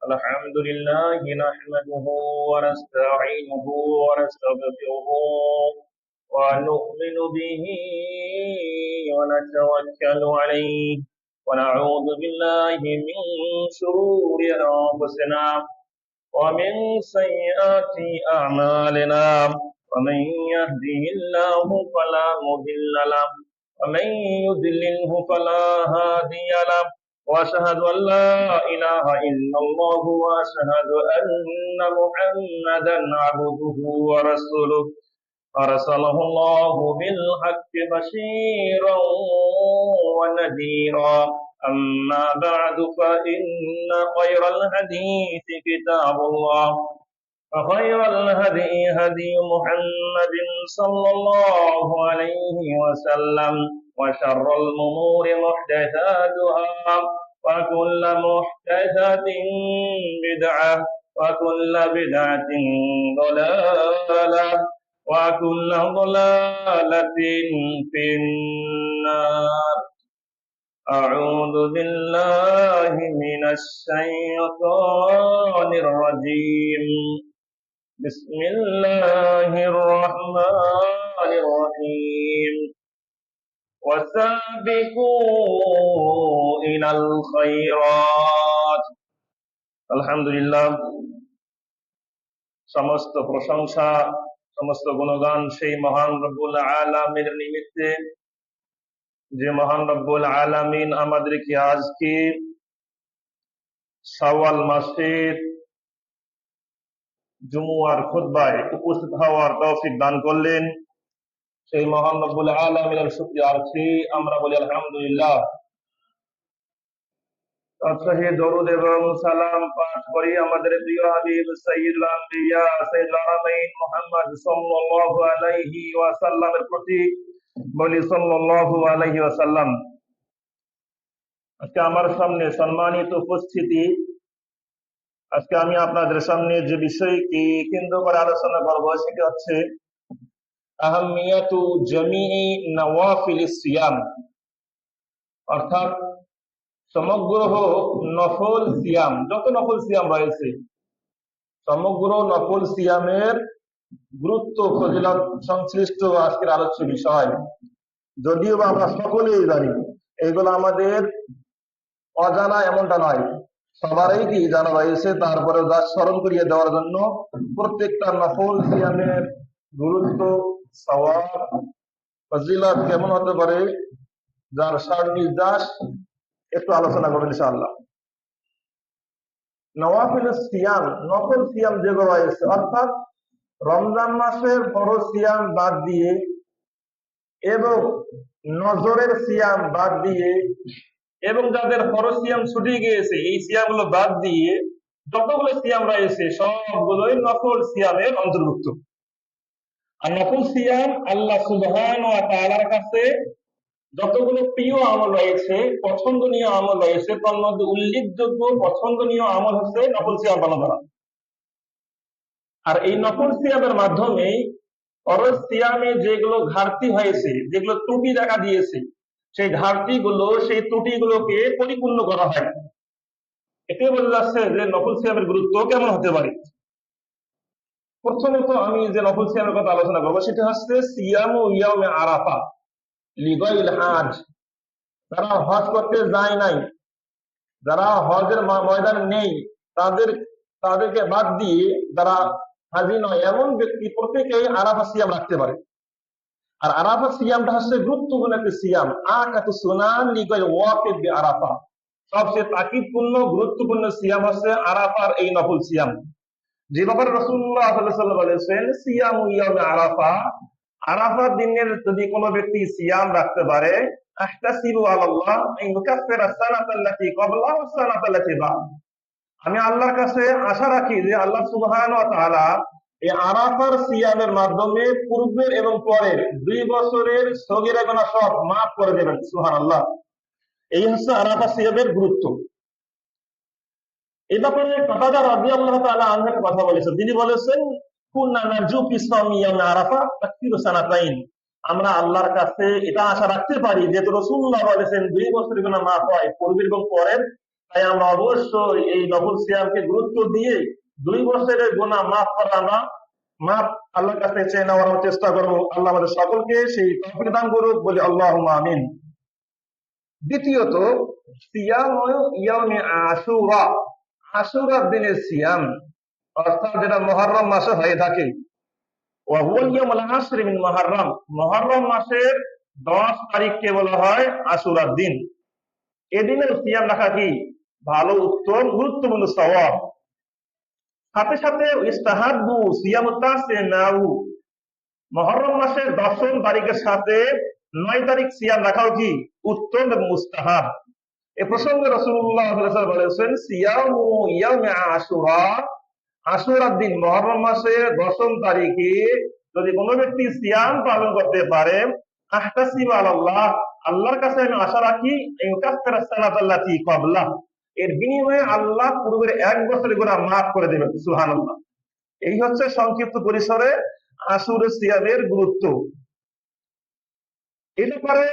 الحمد لله نحمده ونستعينه ونستغفره ونؤمن به ونتوكل عليه ونعوذ بالله من شرور أنفسنا ومن سيئات أعمالنا ومن يهده الله فلا مضل له ومن يضلله فلا هادي له وأشهد أن لا إله إلا الله وأشهد أن محمدا عبده ورسوله أرسله الله بالحق بشيرا ونذيرا أما بعد فإن خير الحديث كتاب الله وخير الهدي هدي محمد صلى الله عليه وسلم وشر الأمور محدثاتها وكل محدثة بدعة وكل بدعة ضلالة وكل ضلالة في النار. أعوذ بالله من الشيطان الرجيم. بسم الله الرحمن الرحيم. وسابقوا إلى الخيرات. আলহামদুলিল্লাহ, সমস্ত প্রশংসা সমস্ত গুণগান সেই মহান রব্বুল আলামিনের নিমিত্তে, যে মহান রব্বুল আলামিন আমাদেরকে আজকে শাওয়াল মাসের জুমুয়ার খুতবায় উপস্থিত হওয়ার তৌফিক দান করলেন। সেই মহান রব্বুল আলামিনের শুকরিয়া আছি, আমরা বলি আলহামদুলিল্লাহ। তৎসহি দরুদ এবং সালাম পাঠ করি আমাদের প্রিয় হাবিব সাইয়্যিদুল আম্বিয়া সাইয়্যিদুল আলামিন মুহাম্মদ সাল্লাল্লাহু আলাইহি ওয়াসাল্লামের প্রতি, বলি সাল্লাল্লাহু আলাইহি ওয়াসাল্লাম। আজকে আমার সামনে সম্মানিত উপস্থিতি, আজকে আমি আপনাদের সামনে যে বিষয়কে কেন্দ্র করে আলোচনা করব সেটি হচ্ছে আহমিয়াতু জামিই নওয়াফিলিস সিয়াম, অর্থাৎ সমগ্র নফল সিয়াম, যত নফল সিয়াম রয়েছে সমগ্র নফল সিয়ামের গুরুত্ব ফজিলত সংশ্লিষ্ট আজকের আলোচ্য বিষয়। যদিও বা আমরা সকলেই জানি, এগুলো আমাদের অজানা এমনটা নয়, সবারই কি জানা রয়েছে। তারপরে যা স্মরণ করিয়ে দেওয়ার জন্য প্রত্যেকটা নফল সিয়ামের গুরুত্ব, সওয়াব, ফজিলত কেমন হতে পারে, যার সার নির্দেশ একটু আলোচনা করবেন ইনশাআল্লাহ। নওয়াফিল সিয়াম, নফল সিয়াম যেগুলো রয়েছে, অর্থাৎ রমজান মাসের ফরজ সিয়াম বাদ দিয়ে এবং নজরের সিয়াম বাদ দিয়ে এবং যাদের ফরজ সিয়াম ছুটে গিয়েছে এই সিয়ামগুলো বাদ দিয়ে যতগুলো সিয়াম রয়েছে সবগুলোই নফল সিয়ামের অন্তর্ভুক্ত। আর নফল সিয়াম আল্লাহ সুবহানাহু ওয়া তাআলার কাছে যতগুলো প্রিয় আমল রয়েছে, পছন্দনীয় আমল রয়েছে, তার মধ্যে উল্লেখযোগ্য পছন্দনীয় আমল হচ্ছে নফল সিয়াম পালন করা। আর এই নফল সিয়ামের মাধ্যমে ফরজ সিয়ামে যেগুলো ঘাটতি হয়েছে, যেগুলো ত্রুটি দেখা দিয়েছে, সেই ঘাটতিগুলো, সেই ত্রুটিগুলোকে পরিপূর্ণ করা হয়। এতে বোঝা যাচ্ছে যে নফল সিয়ামের গুরুত্ব কেমন হতে পারে। প্রথমত আমি যে নফল সিয়ামের কথা আলোচনা করবো সেটা হচ্ছে সিয়ামু ইয়াউমে আরাফা লিগাইল হাজ। যারা হজ করতে যায় নাই, যারা হজের ময়দান নেই, তাদেরকে বাদ দিয়ে যারা হাজি নয় এমন ব্যক্তি প্রত্যেকেই আরাফা সিয়াম রাখতে পারে। আর আরাফা সিয়ামটা হচ্ছে গুরুত্বপূর্ণ একটি সিয়াম। আকাতু সুনান লিগাইল ওয়াকিফ বি আরাফা, সবচেয়ে তাকিদপূর্ণ গুরুত্বপূর্ণ সিয়াম হচ্ছে আরাফার এই নফল সিয়াম, যে ব্যাপারে রাসূলুল্লাহ সাল্লাল্লাহু আলাইহি ওয়াসাল্লাম বলেছেন সিয়ামু ইয়াউমে আরাফা, আরাফার দিনের যদি কোনো ব্যক্তি সিয়াম রাখতে পারে, আহতাসিবু আলাল্লাহ আন ইউকাফিরা সানাতাল্লাতী ক্বাবলা ওয়া সানাতাল্লাতী বা'দ, আমি আল্লাহর কাছে আশা রাখি যে আল্লাহ সুবহানাহু ওয়া তাআলা এই আরাফার সিয়ামের মাধ্যমে পূর্বের এবং পরের 2 বছরের সগীরা গুনাহ সব মাফ করে দেবেন। সুবহানাল্লাহ। এই হচ্ছে আরাফা সিয়ামের গুরুত্ব। এই ব্যাপারে কাতাদা রাদিয়াল্লাহু তাআলা আনহুর কথা বলেছেন। তিনি বলেছেন কুননা নারজু ফি সাওমি ইয়াউম আরাফা তাকফিরু সানাতাইন, আমরা আল্লাহর কাছে এটা আশা রাখতে পারি যে রাসূলুল্লাহ বলেছেন 2 বছরের গুনাহ মাফ হয় পূর্বের এবং পরের তাই আমরা অবশ্যই এই নফল সিয়ামকে গুরুত্ব দিয়ে 2 বছরের গুনাহ মাফ করানো মাফ আল্লাহর কাছে চেয়ে নেওয়ার চেষ্টা করবো। আল্লাহ আমাদের সকলকে সেই তৌফিক দান করুক, বলি আল্লাহুম্মা আমিন। দ্বিতীয়ত, সিয়াম ইয়াউমে আশুরা, আশুরার দিনের সিয়াম, অর্থাৎ যেটা মুহররম মাসে হয়ে থাকে। ওয়া হুয়া ইয়াউমুল আশরি মিন মুহররম, মুহররম মাসের 10 তারিখকে বলা হয় আশুরার দিন। এদিনের সিয়াম রাখা কি ভালো, উত্তম, গুরুত্বপূর্ণ সওয়াব। সাথে সাথে ইস্তাহাব্বু সিয়ামু তাসিনাউ, মুহররম মাসের 10ম তারিখের সাথে 9 তারিখ সিয়াম রাখাও কি উত্তম এবং মুস্তাহাব। এ প্রসঙ্গে রাসূলুল্লাহ সাল্লাল্লাহু আলাইহি ওয়াসাল্লাম বলেছেন, সিয়ামু ইয়াউমে আশুরা, আশুরার দিন মুহররম মাসের 10ম তারিখে যদি কোনো ব্যক্তি সিয়াম পালন করতে পারে, আহতাসিবু আলাল্লাহ, আল্লাহর কাছে আমি আশা রাখি, ইউকাফিরা সানাতাল্লাতি ক্বাবলা, এর বিনিময়ে আল্লাহ পূর্বের 1 বছরের গুনাহ মাফ করে দেবেন। সুবহানাল্লাহ। এই হচ্ছে সংক্ষিপ্ত পরিসরে আশুরের সিয়ামের গুরুত্ব। এই ব্যাপারে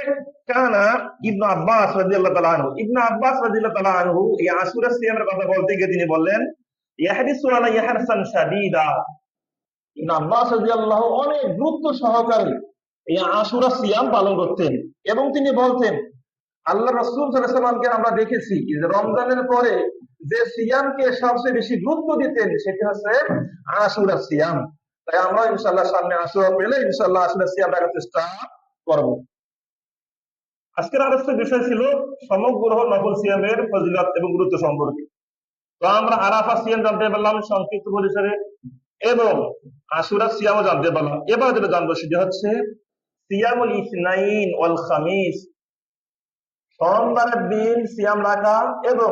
কানা ইবনে আব্বাস রাদিয়াল্লাহু তাআলা আনহু, ইবনে আব্বাস রাদিয়াল্লাহু তাআলা আনহু এই আশুরের সিয়ামের কথা বলতে গিয়ে তিনি বললেন, ইয়াহদিসু আলাইহি হারসান শাদীদা, ইবনে আব্বাস রাদিয়াল্লাহু অনেক গুরুত্ব সহকারে এই আশুরা সিয়াম পালন করতেন এবং তিনি বলতেন, আল্লাহ রাসূল সাল্লাল্লাহু আলাইহি ওয়াসাল্লামকে আমরা দেখেছি যে রমজানের পরে যে সিয়ামকে সবচেয়ে বেশি গুরুত্ব দিতেন সেটি হচ্ছে আশুরা সিয়াম। তাই আমরা ইনশাআল্লাহ সামনে আশুরা পেলে ইনশাআল্লাহ আশুরা সিয়াম রাখার চেষ্টা করব। আজকের আলোচ্য বিষয় ছিল সমগ্র নফল সিয়ামের ফজিলত এবং গুরুত্ব সম্পর্কে। তো আমরা আরাফা সিয়াম জানতে পারলাম সংক্ষিপ্ত পরিসরে এবং আশুরা সিয়ামও জানতে পারলাম। এবার যেটা জানবো সেটা হচ্ছে সিয়ামুল ইসনাইন ওয়াল খামিস, সোমবারের দিন সিয়াম রাখা এবং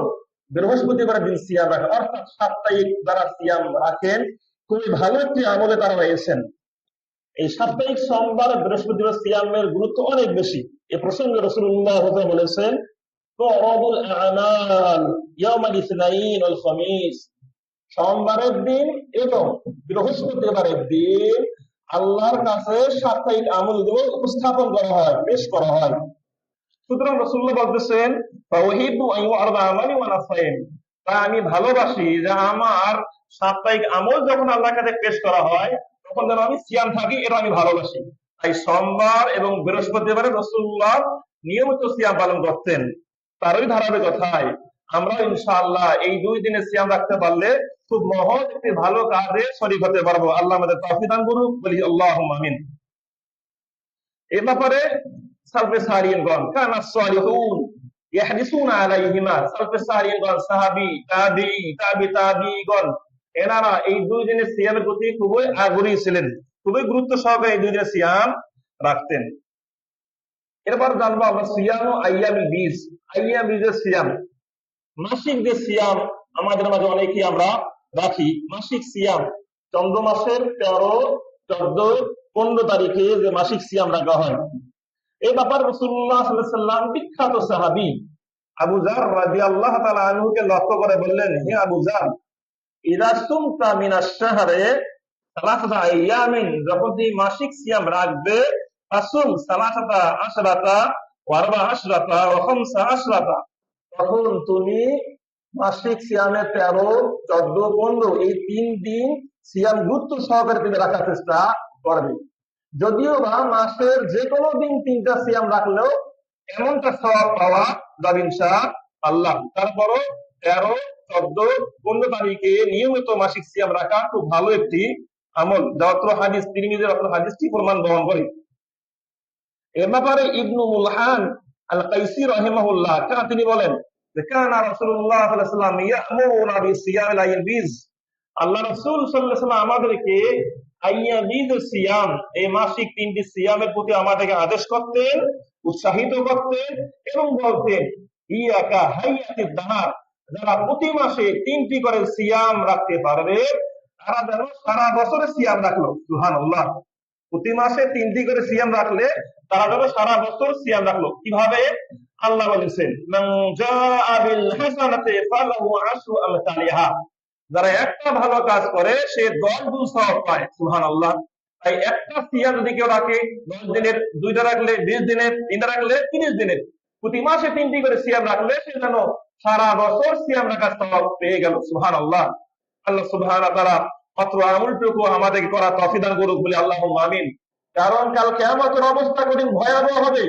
বৃহস্পতিবারের দিন সিয়াম রাখা, অর্থাৎ সাপ্তাহিক যারা সিয়াম রাখেন খুবই ভালো একটি আমলে তারা রয়েছেন। এই সাপ্তাহিক সোমবার বৃহস্পতিবার সিয়ামের গুরুত্ব অনেক বেশি। এ প্রসঙ্গে রাসূলুল্লাহ বলেছেন, তুরাদুল আমাল ইয়াউমাল ইসনাইন ওয়াল খামিস, সোমবারের দিন এবং বৃহস্পতিবারের দিন আল্লাহর কাছে সাপ্তাহিক আমলগুলো উপস্থাপন করা হয়, পেশ করা হয়। সুতরাং রাসূলুল্লাহ বলতেছেন, ফাউহিবু আন ইউআরদা আমালি ওয়া নাফাইন, তা আমি ভালোবাসি যে আমার সাপ্তাহিক আমল যখন আল্লাহর কাছে পেশ করা হয় তখন যেন আমি সিয়াম থাকি, এটা আমি ভালোবাসি। তাই সোমবার এবং বৃহস্পতিবারে রাসূলুল্লাহ নিয়মিত সিয়াম পালন করতেন। তারই ধারাবাহিকতায় আমরা ইনশাআল্লাহ এই 2 দিনে সিয়াম রাখতে পারলে খুব মহৎ একটি ভালো কাজে শরীক হতে পারবো। আল্লাহ আমাদের তৌফিক দান করুক, বলি আল্লাহুম্মা আমিন। এ ব্যাপারে সালফে সালিহিনগণ কানা সালিহুন ইয়াহদিসুনা আলাইহিমা, সালফে সালিহিনগণ সাহাবী, তাবিঈ, তাবিঈগণ এনারা এই 2 দিনের সিয়ামের প্রতি খুবই আগ্রহী ছিলেন, খুবই গুরুত্ব সহকারে এই 2 দিনের সিয়াম রাখতেন। এরপর জানবো আমরা সিয়াম ও আইয়ামুল বীজ, আইয়ামুল বীজের সিয়াম, মাসিক যে সিয়াম আমাদের মাঝে অনেকেই আমরা রাখি। মাসিক সিয়াম চন্দ্র মাসের 13, 14, 15 তারিখে যে মাসিক সিয়াম রাখা হয়, এই ব্যাপারে রাসূলুল্লাহ সাল্লাল্লাহু আলাইহি ওয়াসাল্লাম বিখ্যাত সাহাবী আবু যার রাদিয়াল্লাহু তাআলা আনহুকে লক্ষ্য করে বললেন, হে আবু যার, ইযা সুমতা মিনাশ শাহরে সালাসাতা আইয়ামিন, যখন তুমি মাসিক সিয়াম রাখবে, ফাসুম সালাসাতা আশরাতা ওয়া আরবা আশরাতা ওয়া খামসা আশরাতা, তখন তুমি মাসিক সিয়ামে 13, 14, 15 এই 3 দিন সিয়াম গুরুত্ব সহকারে তুমি রাখার চেষ্টা করবে। যদিও বা মাসের যে কোনো দিন 3টা সিয়াম রাখলেও এমনটা সওয়াব পাওয়া যাবে ইনশাআল্লাহ। তারপরও 13, 14, 15 তারিখে নিয়মিত মাসিক সিয়াম রাখা খুব ভালো একটি আমল, যত হাদিস তিরমিজির হাদিসটি প্রমাণ বহন করে। এ ব্যাপারে ইবনু মুলহান আল কাইসি রাহিমাহুল্লাহ তিনি বলেন যে কানা রাসূলুল্লাহ সাল্লাল্লাহু আলাইহি ওয়াসাল্লাম ইয়ামুরুনা বিসিয়ামিল আইয়াবিজ, আল্লাহ রাসূল সাল্লাল্লাহু আলাইহি ওয়াসাল্লাম আমাদেরকে আইয়াবিজ সিয়াম, এই মাসিক 3টি সিয়ামের প্রতি আমাদেরকে আদেশ করতেন, উৎসাহিত করতেন এবং বলতেন, ইয়াকা হাইয়াতিদ দাহার, যারা প্রতি মাসে 3টি করে সিয়াম রাখতে পারবে তারা যেন সারা বছরে সিয়াম রাখলো। সুবহানাল্লাহ। প্রতি মাসে 3টি করে সিয়াম রাখলে তারা যেন সারা বছর সিয়াম রাখলো। কিভাবে? আল্লাহ বলেছেন, মান জাআ বিল হাসানাতি ফালাহু আশরু আমসালিহা, যারা একটা ভালো কাজ করে সে 10 গুণ সওয়াব পায়। সুবহানাল্লাহ। তাই একটা সিয়াম যদি কেউ রাখে 10 দিনের, 2টা রাখলে 20 দিনের, 3টা রাখলে 30 দিনের, প্রতি মাসে 3টি করে সিয়াম রাখলে সে যেন সারা বছর সিয়াম রাখার সওয়াব পেয়ে গেল। সুবহানাল্লাহ। আল্লাহ সুবহানাহু ওয়া তাআলা মাত্র আমলটুকু আমাদেরকে করা তৌফিক দান করুক বলে আল্লাহুম্মা আমিন। কারণ কাল কিয়ামতের অবস্থা কঠিন ভয়াবহ হবে।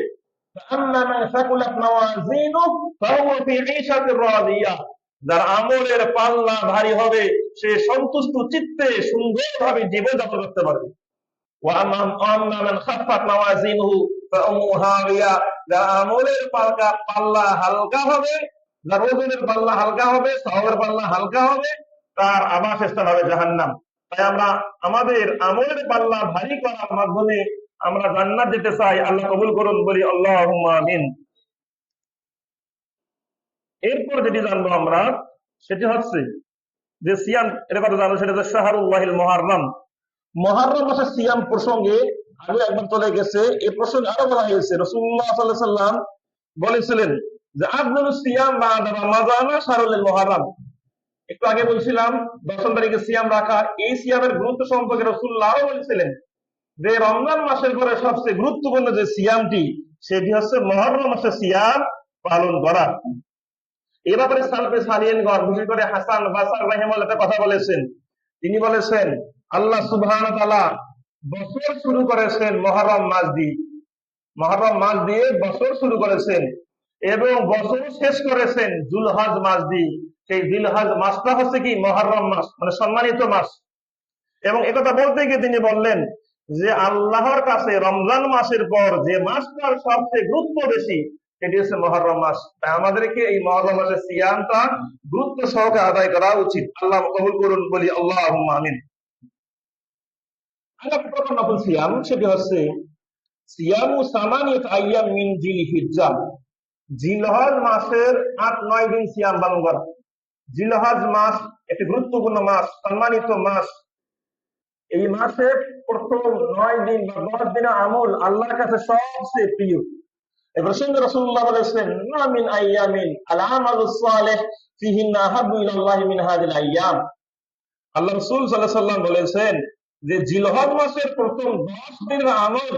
আম্মা মান সাকুলাত মাওয়াজিনুহু ফাহুয়া ফি ঈশাতির রাদিয়াহ। যার আমলের পাল্লা ভারী হবে সে সন্তুষ্ট চিত্তে সুন্দরভাবে জীবন যাপন করতে পারবে। ওয়া আম্মা মান খাফফাত মাওয়াজিনুহু ফাউম্মুহু হাওিয়া। যার আমলের পাল্লা হালকা হবে, যার ওজনের পাল্লা হালকা হবে, সওয়াবের পাল্লা হালকা হবে, তার আবাসস্থল হবে জাহান্নাম। তাই আমরা আমাদের আমলের পাল্লা ভারী করার মাধ্যমে আমরা জান্নাত যেতে চাই। আল্লাহ কবুল করুন, বলি আল্লাহুম্মা আমিন। এরপর যেটি জানবো আমরা সেটি হচ্ছে যে সিয়াম, এর কথা জানো, সেটা হচ্ছে শাহরুল্লাহিল মুহাররম। মুহাররম মাসের সিয়াম প্রসঙ্গে আগে একবার চলে গেছে। এই প্রসঙ্গে আরো বলা হয়েছে, রাসূলুল্লাহ সাল্লাল্লাহু আলাইহি ওয়াসাল্লাম বলেছিলেন যে আফদালুস সিয়াম বা'দা রমাদান শাহরুল মুহাররম। একটু আগে বলছিলাম 10 তারিখে সিয়াম রাখা, এই সিয়ামের গুরুত্ব সম্পর্কে রাসূলুল্লাহ আরো বলেছিলেন যে রমজান মাসের পরে সবচেয়ে গুরুত্বপূর্ণ যে সিয়ামটি সেটি হচ্ছে মুহররম মাসে সিয়াম পালন করা। এ ব্যাপারে সালফে সালিহিনগণ, বিশেষ করে হাসান বাসরি রাহিমাহুল্লাহ কথা বলেছেন। তিনি বলেছেন আল্লাহ সুবহানাহু ওয়া তাআলা বছর শুরু করেছেন মুহররম মাস দিয়ে। মুহররম মাস দিয়ে বছর শুরু করেছেন এবং বছর শেষ করেছেন যুলহজ মাস দিয়ে। সেই যুলহজ মাসটা হচ্ছে কি মুহররম মাস, মানে সম্মানিত মাস। এবং একথা বলতে গিয়ে তিনি বললেন যে আল্লাহর কাছে রমজান মাসের পর যে মাসটার সবচেয়ে গুরুত্ব বেশি সেটি হচ্ছে মুহররম মাস। তাই আমাদেরকে এই মুহররম মাসের সিয়ামটা গুরুত্ব সহকারে আদায় করা উচিত। আল্লাহ কবুল করুন, বলি আল্লাহুম্মা আমিন। প্রথম নফল সিয়াম সেটি হচ্ছে সিয়ামু সামানিয়াত আইয়াম মিন জিলহিজ্জাহ। জিলহজ মাসের 8-9 দিন সিয়াম পালন করা। জিলহজ মাস একটি গুরুত্বপূর্ণ মাস, সম্মানিত মাস। এই মাসে প্রথম 9 দিন বা 10 দিনের আমল আল্লাহর কাছে সবচেয়ে প্রিয়। এই প্রসঙ্গে রাসূলুল্লাহ বলেছেন মা মিন আইয়ামিন আল আমালুস সালিহ ফিহিন্না আহাব্বু ইলাল্লাহি মিন হাযিল আইয়াম। আল্লাহ রাসূল সাল্লাল্লাহু আলাইহি ওয়াসাল্লাম বলেছেন যে জিলহজ মাসের প্রথম 10 দিনের আমল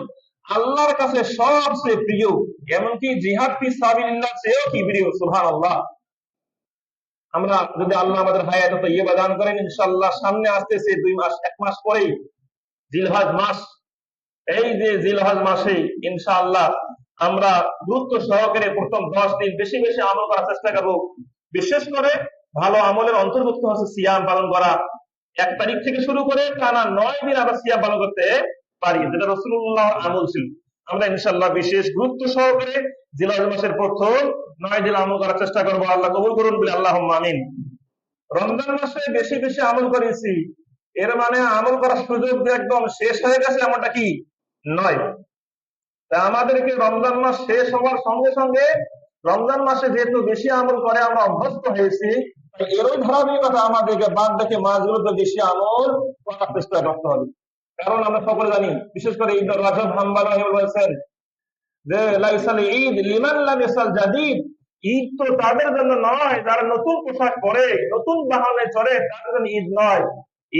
আল্লাহর কাছে সবচেয়ে প্রিয়, এমনকি জিহাদ ফি সাবিলিল্লাহ চেয়েও কি প্রিয়। সুবহানাল্লাহ। আমরা যদি আল্লাহ আমাদের হায়াত তাইয়্যিবা দান করেন, ইনশাআল্লাহ সামনে আসতেছে 2 মাস, 1 মাস পরেই জিলহজ মাস। এই যে জিলহজ মাসে ইনশাআল্লাহ আমরা গুরুত্ব সহকারে প্রথম 10 দিন বেশি বেশি আমল করার চেষ্টা করব। বিশেষ করে ভালো আমলের অন্তর্ভুক্ত হচ্ছে সিয়াম পালন করা। 1 তারিখ থেকে শুরু করে টানা 9 দিন আমরা সিয়াম পালন করতে পারি, যেটা রাসূলুল্লাহর আমল ছিল। আমরা ইনশাআল্লাহ বিশেষ গুরুত্ব সহকারে জিলহজ মাসের প্রথম 9 দিন আমল করার চেষ্টা করব। আল্লাহ কবুল করুন, বলে আল্লাহুম্মা আমিন। রমজান মাসে বেশি বেশি আমল করেছি এর মানে আমল করার সুযোগ যে একদম শেষ হয়ে গেছে এমনটা কি নয়। তা আমাদেরকে রমজান মাস শেষ হওয়ার সঙ্গে সঙ্গে রমজান মাসে যেহেতু বেশি আমল করে আমরা অভ্যস্ত হয়েছি, এরই ধারাবাহিকতা আমাদেরকে বাদ দেখে মাসগুলোতে বেশি আমল করার চেষ্টা করতে হবে। কারণ আমরা সকলে জানি, বিশেষ করে ঈদ রাজব হাম্বাল বলেছেন যে লাইসাল ঈদ লিমান লাম ইয়াসাল জাদিদ। ঈদ তো তাদের জন্য নয় যারা নতুন পোশাক পরে, নতুন বাহনে চড়ে, তাদের জন্য ঈদ নয়।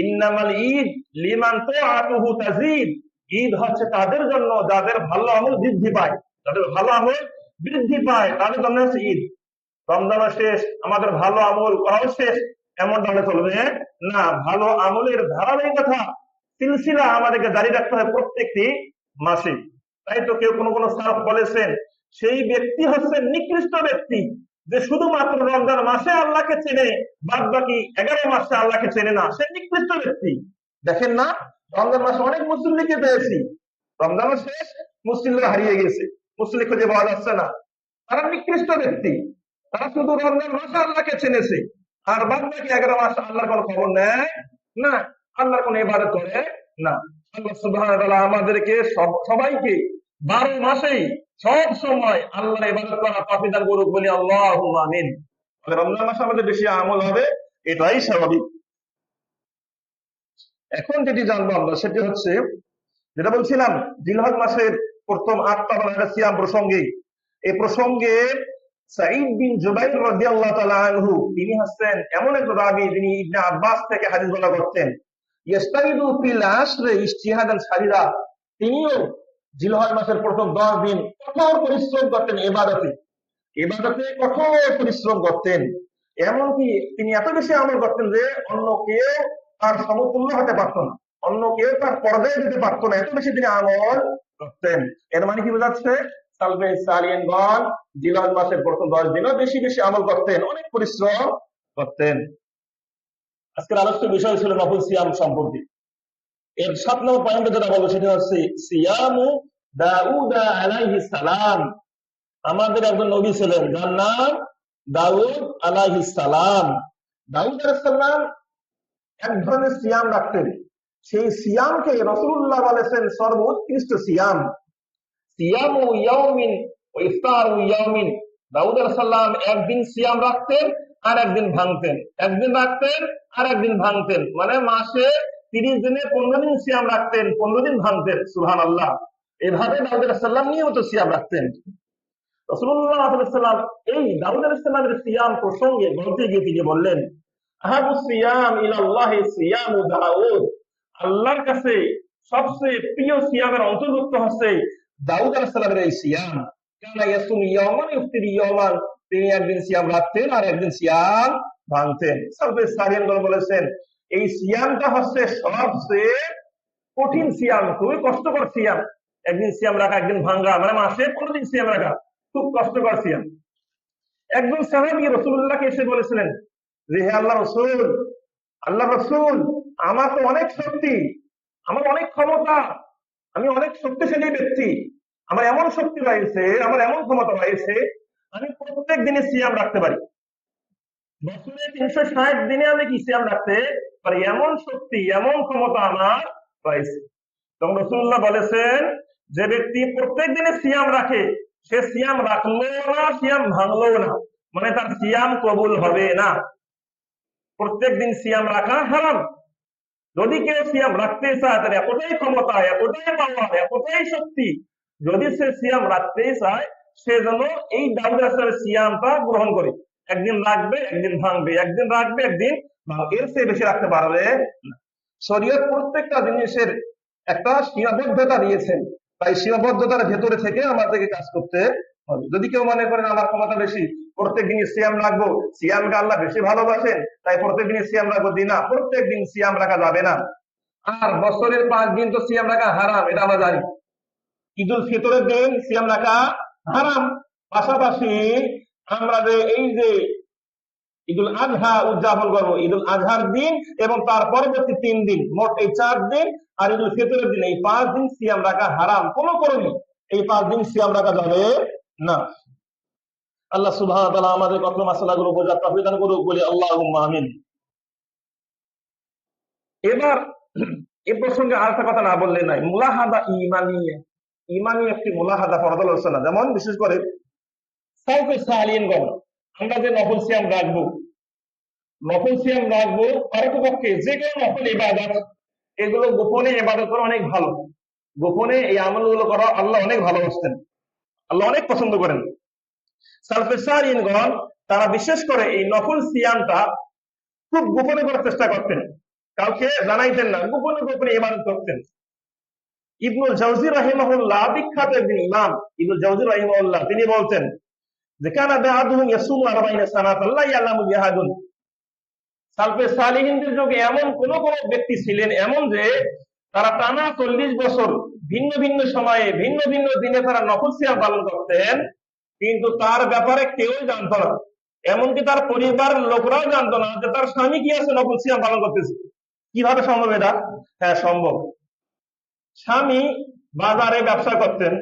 ইন্নামাল ঈদ লিমান তাআতুহু তাজিদ। ঈদ হচ্ছে তাদের জন্য যাদের ভালো আমল বৃদ্ধি পায়, যাদের ভালো আমল বৃদ্ধি পায় তাদের জন্য হচ্ছে ঈদ। রমজান শেষ, আমাদের ভালো আমল করাও শেষ, এমনটা হলে চলবে না। ভালো আমলের ধারাবাহিকতা সিলসিলা আমাদেরকে জারি রাখতে হয় প্রত্যেকটি মাসে। তাই তো কেউ কোন কোন সালাফ বলেছেন সেই ব্যক্তি হচ্ছে নিকৃষ্ট ব্যক্তি যে শুধুমাত্র রমজান মাসে আল্লাহকে চেনে, বাদ বাকি 11 মাসে আল্লাহকে চেনে না, সে নিকৃষ্ট ব্যক্তি। দেখেন না, রমজান মাসে অনেক মুসল্লিকে পেয়েছি, রমজান শেষ মুসল্লিরা হারিয়ে গেছে, মুসল্লি খুঁজে পাওয়া যাচ্ছে না। তারা নিকৃষ্ট ব্যক্তি, তারা শুধু রমজান মাসে আল্লাহকে চেনেছে আর বাদ বাকি 11 মাস আল্লাহর কোনো খবর নেয় না, আল্লাহর কোনো ইবাদত করে না। আল্লাহ সুবহানাহু ওয়া তাআলা আমাদেরকে সবাইকে 12 মাসেই সব সময় আল্লাহর ইবাদত করা তৌফিক দান করুক, বলি আল্লাহুম্মা আমিন। রমজান মাসে আমাদের বেশি আমল হবে, এটাই স্বাভাবিক। এখন যেটি জানবো আমরা সেটি হচ্ছে, যেটা বলছিলাম জিলহজ মাসের প্রথম 8টা সিয়াম প্রসঙ্গে, এই প্রসঙ্গে সাঈদ বিন জুবাইর রাদিয়াল্লাহু তাআলা আনহু, তিনি হচ্ছেন এমন এক রাবী যিনি ইবনে আব্বাস থেকে হাদিস বর্ণনা করতেন। ইস্তাইদু ফিল আশরে ইজতিহাদান সারিরা, তিনিও জিলহজ মাসের প্রথম 10 দিন কঠোর পরিশ্রম করতেন ইবাদতে। ইবাদতে কঠোর পরিশ্রম করতেন, এমনকি তিনি এত বেশি আমল করতেন যে অন্য কেউ তার সমতুল্য হতে পারতো না, অন্য কেউ তার পর্যায়ে যেতে পারতো না, এত বেশি তিনি আমল করতেন। এর মানে কি বোঝাচ্ছে? সালফে সালিহিনগণ জিলহজ মাসের প্রথম 10 দিনও বেশি বেশি আমল করতেন, অনেক পরিশ্রম করতেন। আজকের আলোচ্য বিষয় ছিল নফল সিয়াম সম্পর্কে। এর 7 নম্বর পয়েন্টে যেটা বলবো সেটা হচ্ছে সিয়ামু দাউদ আলাইহিস সালাম। আমাদের একজন নবী ছিলেন যার নাম দাউদ আলাইহিস সালাম। দাউদ আলাইহিস সালাম এক ধরনের সিয়াম রাখতেন, সেই সিয়ামকে রাসূলুল্লাহ বলেছেন সর্বোৎকৃষ্ট সিয়াম। সিয়ামু ইয়াউমিন ওয়া ইফতারু ইয়াউমিন। দাউদ আলাইহিস সালাম একদিন সিয়াম রাখতেন আর একদিন ভাঙতেন, একদিন রাখতেন আর একদিন ভাঙতেন, মানে মাসে 30 দিনে 15 দিন সিয়াম রাখতেন, 15 দিন ভাঙতেন। সুবহানাল্লাহ। এভাবে দাউদ আলাইহিস সালাম নিয়মিত সিয়াম রাখতেন। রাসূলুল্লাহ সাল্লাল্লাহু আলাইহি ওয়াসাল্লাম এই দাউদ আলাইহিস সালামের সিয়াম প্রসঙ্গে বলতে গিয়ে তিনি বললেন, আহাবু সিয়াম ইলাল্লাহি সিয়ামু দাউদ। আল্লাহর কাছে সবচেয়ে প্রিয় সিয়ামের অন্তর্ভুক্ত হচ্ছে দাউদ আলাইহিস সালামের এই সিয়াম। কানা ইয়াসুম ইয়াওমান ইফতির ইয়াওমান। তিনি একদিন সিয়াম রাখতেন আর একদিন সিয়াম ভাঙতেন। সালফে সালিহিনগণ বলেছেন এই সিয়ামটা হচ্ছে সবচেয়ে কঠিন সিয়াম, খুবই কষ্টকর সিয়াম। একদিন সিয়াম রাখা, একদিন ভাঙা, মানে মাসে 15 দিন সিয়াম রাখা খুব কষ্টকর সিয়াম। একজন সাহাবী রাসূলুল্লাহকে এসে বলেছিলেন যে হে আল্লাহ রাসূল, আল্লাহ রাসূল, আমার তো অনেক শক্তি, আমার অনেক ক্ষমতা, আমি অনেক শক্তিশালী ব্যক্তি, আমার এমন শক্তি রয়েছে, আমার এমন ক্ষমতা রয়েছে, আমি প্রত্যেক দিনে সিয়াম রাখতে পারি, বছরে 360 দিনে আমি কি সিয়াম রাখতে পারি, এমন শক্তি এমন ক্ষমতা আমার রয়েছে। তখন রাসূলুল্লাহ বলেছেন যে ব্যক্তি প্রত্যেক দিনে সিয়াম রাখে সে সিয়াম রাখলো না, সিয়াম ভাঙলো না, মানে তার সিয়াম কবুল হবে না। প্রত্যেক দিন সিয়াম রাখা হারাম। যদি কেউ সিয়াম রাখতে চায় তার এতটাই ক্ষমতা, এতটাই পাওয়ার, এতটাই শক্তি, যদি সে সিয়াম রাখতেই চায় সে যেন এই দাউদ আলাইহিস সালামের সিয়ামটা গ্রহণ করে, একদিন রাখবে একদিন ভাঙবে, একদিন রাখবে একদিন ভাঙবে, এর চেয়ে বেশি রাখতে পারবে না। শরীয়ত প্রত্যেকটা জিনিসের একটা সীমাবদ্ধতা দিয়েছেন, তাই সীমাবদ্ধতার ভেতরে থেকে আমাদেরকে কাজ করতে হবে। যদি কেউ মনে করেন আমার ক্ষমতা বেশি, প্রত্যেক দিন সিয়াম রাখবো, সিয়ামকে আল্লাহ বেশি ভালোবাসেন তাই প্রত্যেক দিন সিয়াম রাখবো, দিনা প্রত্যেক দিন সিয়াম রাখা যাবে না। আর বছরের 5 দিন তো সিয়াম রাখা হারাম, এটা আমরা জানি। ঈদুল ফিতরের দিন সিয়াম রাখা হারাম। পাশাপাশি আমরা যে এই যে ঈদুল আজহা উদযাপন করবো, ঈদুল আজহার দিন এবং তার পরবর্তী 3 দিন, মোট এই 4 দিন, আর ঈদুল ফিতরের দিন, এই 5 দিন সিয়াম রাখা হারাম, কোনো করণী এই 5 দিন সিয়াম রাখা যাবে না। আল্লাহ সুবহানাহু ওয়া তাআলা আমাদের কত মাসালাগুলো বোঝার তৌফিক দান করুক, বলি আল্লাহুম্মা আমিন। এবার এই প্রসঙ্গে আরেকটা কথা না বললে নাই, মুলাহাদা ঈমানিয়া। ঈমানি একটি মুলাহাদা ফরজ আলোচনা, যেমন বিশেষ করে সালফে সালিহিনগণ আমরা যে নফল সিয়াম রাখবো, নফল সিয়াম রাখবো, পারতপক্ষে যে কোনো নফল ইবাদত এগুলো গোপনে ইবাদত করা অনেক ভালো। গোপনে এই আমলগুলো করা আল্লাহ অনেক ভালোবাসতেন, আল্লাহ অনেক পছন্দ করেন। সালফে সালিহিনগণ তারা বিশেষ করে এই নফল সিয়ামটা খুব গোপনে করার চেষ্টা করতেন, কাউকে জানাইতেন না, গোপনে গোপনে ইবাদত করতেন। ইবনুল জাওজি রাহিমাহুল্লাহ, বিখ্যাত একজন ইমাম ইবনুল জাওজি রাহিমাহুল্লাহ, তিনি বলতেন যে কানা বা'দুহুম ইয়াসুমু 40 সানাতান লা ইয়ালামু বিহাদুন। সালফে সালিহিনদের যুগে এমন কোন কোন ব্যক্তি ছিলেন এমন যে তারা টানা 40 বছর ভিন্ন ভিন্ন সময়ে ভিন্ন ভিন্ন দিনে তারা নফল সিয়াম পালন করতেন, কিন্তু তার ব্যাপারে কেউ জানতো না, এমনকি তার পরিবারের লোকরাও জানতো না যে তার স্বামী কি আছে নফল সিয়াম পালন করতেছে। কিভাবে সম্ভব এটা? হ্যাঁ সম্ভব। স্বামী বাজারে ব্যবসা করতেন,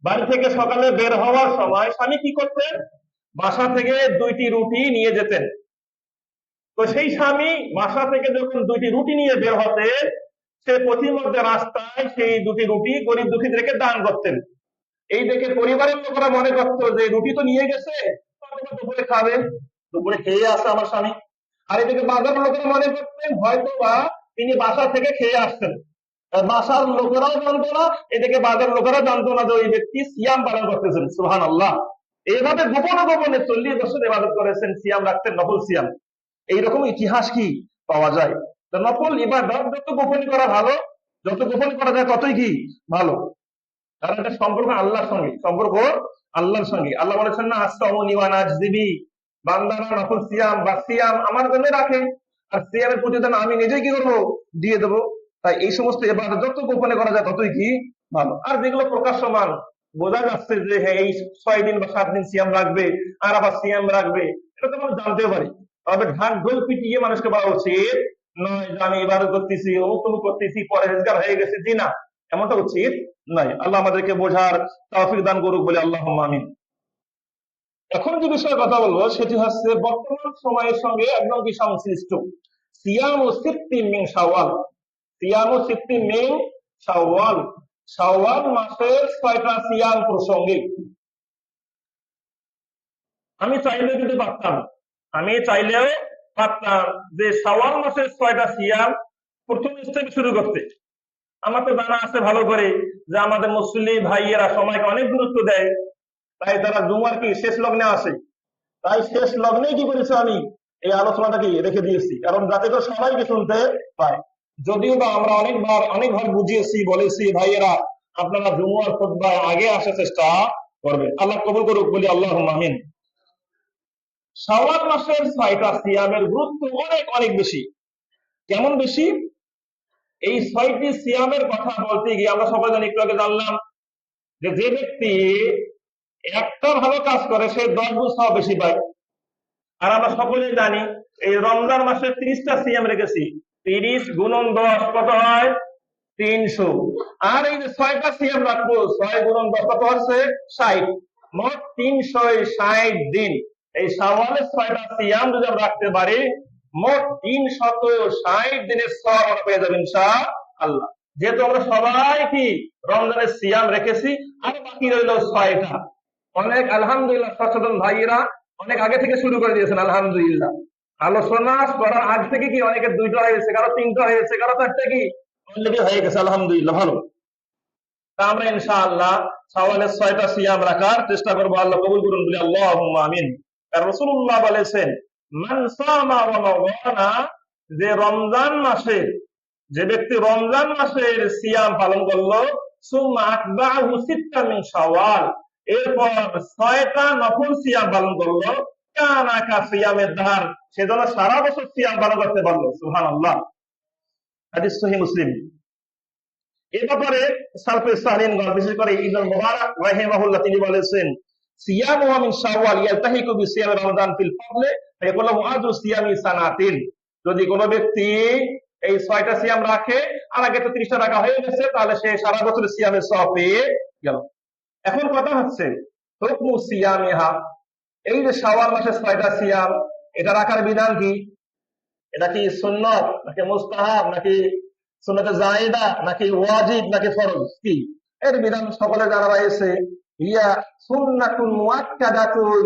বাড়ি থেকে সকালে বের হওয়ার সময় স্বামী কি করতেন? বাসা থেকে 2টি রুটি নিয়ে যেতেন। তো সেই স্বামী বাসা থেকে যখন 2টি রুটি নিয়ে বের হতে, সে পথিমধ্যে রাস্তায় সেই 2টি রুটি গরিব দুঃখীদেরকে দান করতেন। এই দেখে পরিবারের লোকেরা মনে করতো যে রুটি তো নিয়ে গেছে, দুপুরে খাবে, দুপুরে খেয়ে আসে আমার স্বামী। আর এদিকে বাজারের লোকেরা মনে করতেন হয়তো বা তিনি বাসা থেকে খেয়ে আসছেন। বাসার লোকেরাও জানতো না, এদিকে বাজার লোকেরা জানতো না যে ওই ব্যক্তি সিয়াম পালন করতেছেন। সুবহানাল্লাহ। এইভাবে গোপনে গোপনে 40 বছর ইবাদত করেছেন, সিয়াম রাখতেন, নফল সিয়াম। এইরকম ইতিহাস কি পাওয়া যায়? তো নফল ইবাদত যত গোপন করা ভালো, যত গোপন করা যায় ততই কি ভালো। কারণ এটা সম্পর্ক আল্লাহর সঙ্গে, সম্পর্ক আল্লাহর সঙ্গে। আল্লাহ বলেছেন না, আস্তাউনি ওয়া নাজদিবি, বান্দারা নফল সিয়াম বা সিয়াম আমার জন্য রাখে, আর সিয়ামের প্রতিদান আমি নিজেই কি করবো, দিয়ে দেবো। তাই এই সমস্ত ইবাদত যত গোপনে করা যায় ততই কি ভালো। আর যেগুলো প্রকাশ্যমান, বোঝা যাচ্ছে যে হ্যাঁ এই 6 দিন বা 7 দিন সিয়াম রাখবে, আর আবার সিয়াম রাখবে, এটা তো আমরা জানতে পারি। তবে ঢাক ঢোল পিটিয়ে মানুষকে বলা উচিত নয় যে আমি ইবাদত করতেছি, অমুক তমুক করতেছি, পরেজগার হয়ে গেছে, জি না, এমনটা উচিত নয়। আল্লাহ আমাদেরকে বোঝার তৌফিক দান করুক বলে আল্লাহুম্মা আমিন। এখন যে বিষয়ে কথা বলবো সেটি হচ্ছে বর্তমান সময়ের সঙ্গে একদম কি সংশ্লিষ্ট, সিয়াম ও সিত্তিন মিন শাওয়াল। সিয়াম ও সিত্তিন মিন শাওয়াল, শাওয়াল মাসের 6টা সিয়াম প্রসঙ্গে আমি চাইলেও কিন্তু পারতাম, আমি চাইলেও পারতাম যে শাওয়াল মাসের 6টা সিয়াম প্রথম স্টেপে শুরু করতে। আমার তো জানা আছে ভালো করে যে আমাদের মুসলিম ভাইয়েরা সময়কে অনেক গুরুত্ব দেয়, তাই তারা জুমার কি শেষ লগ্নে আসে, তাই শেষ লগ্নেই কি করেছি আমি এই আলোচনাটা কি রেখে দিয়েছি, কারণ যাতে করে সবাইকে শুনতে পায়। যদিও বা আমরা অনেকবার বুঝিয়েছি, বলেছি ভাইয়েরা আপনারা জুমার খুতবায় আগে আসার চেষ্টা করবেন। আল্লাহ কবুল করুক বলি আল্লাহুম্মা আমিন। শাওয়াল মাসের 6টা সিয়ামের গুরুত্ব অনেক অনেক বেশি। কেমন বেশি? এই 6টি সিয়ামের কথা বলতে গিয়ে আমরা সবাই জানি, একটু আগে জানলাম যে যে ব্যক্তি একটা ভালো কাজ করে সে 10 গুণ সওয়াব বেশি পায়। আর আমরা সকলেই জানি এই রমজান মাসে 30টা সিয়াম রেখেছি, 30 গুণন 10 কত হয়? 300। আর এই যে 6টা সিয়াম রাখবো, 6 গুণন 10 কত হচ্ছে? 60। মোট 360 দিন এই শাওয়ালের 6টা সিয়াম যদি আমরা রাখতে পারি, মোট 360 দিনের সওয়াব আমরা পেয়ে যাবেন ইনশাআল্লাহ। যেহেতু আমরা সবাই কি রমজানের সিয়াম রেখেছি, আর বাকি রইল 6টা। অনেক আলহামদুলিল্লাহ সচেতন ভাইয়েরা অনেক আগে থেকে শুরু করে দিয়েছেন আলহামদুলিল্লাহ। আলোচনা করার আগ থেকে কি অনেকের 2টা হয়েছে, কারো 3টা হয়েছে, কারো 4টা কি অলরেডি হয়ে গেছে, আলহামদুলিল্লাহ ভালো। তা আমরা ইনশাআল্লাহ শাওয়ালের 6টা সিয়াম রাখার চেষ্টা করবো, আল্লাহ কবুল করুন বলি আল্লাহুম্মা আমিন। কারণ রাসূলুল্লাহ বলেছেন মান সামা রমাদানা, যে রমজান মাসে, যে ব্যক্তি রমজান মাসের সিয়াম পালন করলো, সুম্মা আতবাহু সিত্তান মিন শাওয়াল, এরপর 6টা নফল সিয়াম পালন করলো, কানা কা সিয়ামের দাহর, সেজন্য সারা বছর সিয়াম পালন করতে পারলো। সুবহানাল্লাহ, হাদিস সহিহ মুসলিম। এ ব্যাপারে সালফে সালিহিনগণ, বিশেষ করে ইবনুল মুবারাক রাহিমাহুল্লাহ, তিনি বলেছেন সিয়ামু মিন শাওয়াল ইয়ালতাহিকু বিসিয়াম রমাদান ফিল ফাদলে ফায়াকুলু আজু সিয়ামি সানাতিন। যদি কোনো ব্যক্তি এই 6টা সিয়াম রাখে, আর আগে তো 30টা রাখা হয়ে গেছে, তাহলে সে সারা বছর সিয়ামের সওয়াব পেয়ে গেল। এখন কথা হচ্ছে হুকমু সিয়ামিহা, এই যে শাওয়াল মাসের 6টা সিয়াম, এটা রাখার বিধান কি? এটা কি সুন্নত নাকি মুস্তাহাব নাকি সুন্নতে জায়েদা নাকি ওয়াজিব নাকি ফরজ? কি এর বিধান সকলে জানা রয়েছে। ইয়া সুন্নাতুন মুআক্কাদাতুন,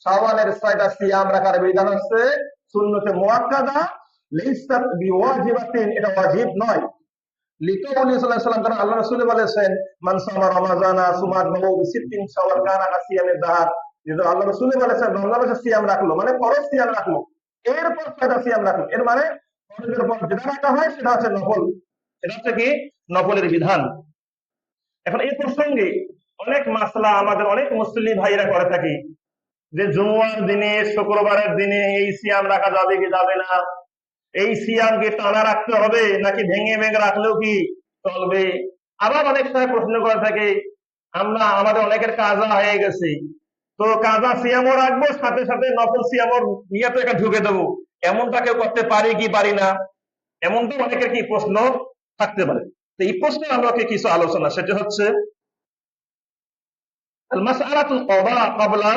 শাওয়ালের 6টা সিয়াম রাখার বিধান হচ্ছে সুন্নতে মুআক্কাদা, লাইসাত বিওয়াজিবাতিন, এটা ওয়াজিব নয়। লিকাউলি সাল্লাল্লাহু আলাইহি ওয়াসাল্লাম, কারণ আল্লাহ রাসূল বলেছেন মান সামা রমাজানা সুমাত বাহু বিসিত্তিন শাওয়াল কানা কাসিয়ামিদ দাহর, যেহেতু আল্লাহ রাসূল বলেছেন রমজান মাসে সিয়াম রাখলো মানে ফরজ সিয়াম রাখলো, এরপর 6টা সিয়াম রাখলো, এর মানে ফরজের পর যেটা রাখা হয় সেটা হচ্ছে নফল, সেটা হচ্ছে কি নফলের বিধান। এখন এই প্রসঙ্গে অনেক মাসলা আমাদের অনেক মুসলিম ভাইরা করে থাকে যে জুমার দিনে, শুক্রবারের দিনে এই সিয়াম রাখা যাবে কি যাবে না, এই সিয়াম কি টানা রাখতে হবে নাকি ভেঙে ভেঙে রাখলেও কি চলবে। আবার অনেক সময় প্রশ্ন করে থাকে আমরা, আমাদের অনেকের কাজা হয়ে গেছে, তো কাজা সিয়ামও রাখবো, সাথে সাথে নফল সিয়ামও নিয়তে একটা ঢুকে দেবো, এমনটা কেউ করতে পারি কি পারি না, এমনটা অনেকের কি প্রশ্ন থাকতে পারে। তো এই প্রশ্নে আমরা কিছু আলোচনা, সেটা হচ্ছে আল মাসআলাতুল কদা ক্বাবলা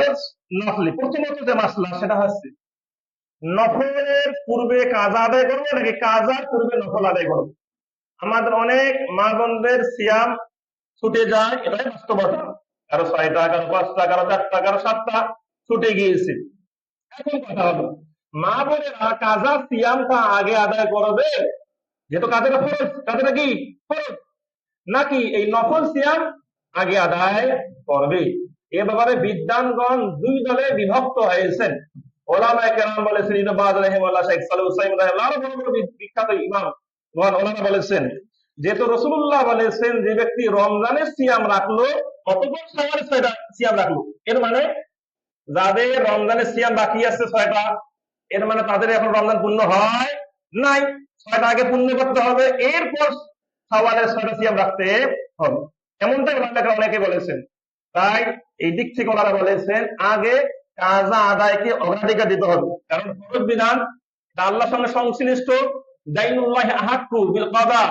নফলি। প্রথমত যে মাসলা সেটা হচ্ছে নফলের পূর্বে কাজা আদায় করবো নাকি কাজার পূর্বে নফল আদায় করবো। আমাদের অনেক মা বোনদের সিয়াম ছুটে যায়, এটাই বাস্তবতা। কারো 6টা, কারো 5টা, কারো 4টা, কারো 7টা ছুটে গিয়েছে। এখন কথা হলো মা বোনেরা কাজা সিয়ামটা আগে আদায় করবে, যেহেতু কাজের ফরজ, কাজের কি ফরজ, নাকি এই নফল সিয়াম আগে আদায় করবে। এ ব্যাপারে বিদ্বানগণ 2 দলে বিভক্ত হয়েছেন। ওলামায়ে কেরাম বলেছেন, ইবনে বাজ রাহিমাহুল্লাহ, শেখ সালেহ উসাইমিন রাহিমাহুল্লাহ, আরো বড় বড় বিখ্যাত ইমাম ওলামা বলেছেন যেহেতু রাসূলুল্লাহ বলেছেন যে ব্যক্তি রমজানের সিয়াম রাখলো অতঃপর শাওয়ালের 6টা সিয়াম রাখলো, এর মানে যাদের রমজানের সিয়াম বাকি আছে 6টা, এর মানে তাদের এখন রমজান পূর্ণ হয় নাই, 6টা আগে পূর্ণ করতে হবে, এরপর শাওয়ালের 6টা সিয়াম রাখতে হবে। এমনটাই ওলামায়ে অনেকে বলেছেন। তাই এই দিক থেকে ওনারা বলেছেন আগে কাজা আদায়কে অগ্রাধিকার দিতে হবে, কারণ ফরজ বিধান এটা আল্লাহর সঙ্গে সংশ্লিষ্ট। দাইনুল্লাহি আহাক্কু বিল কাদা,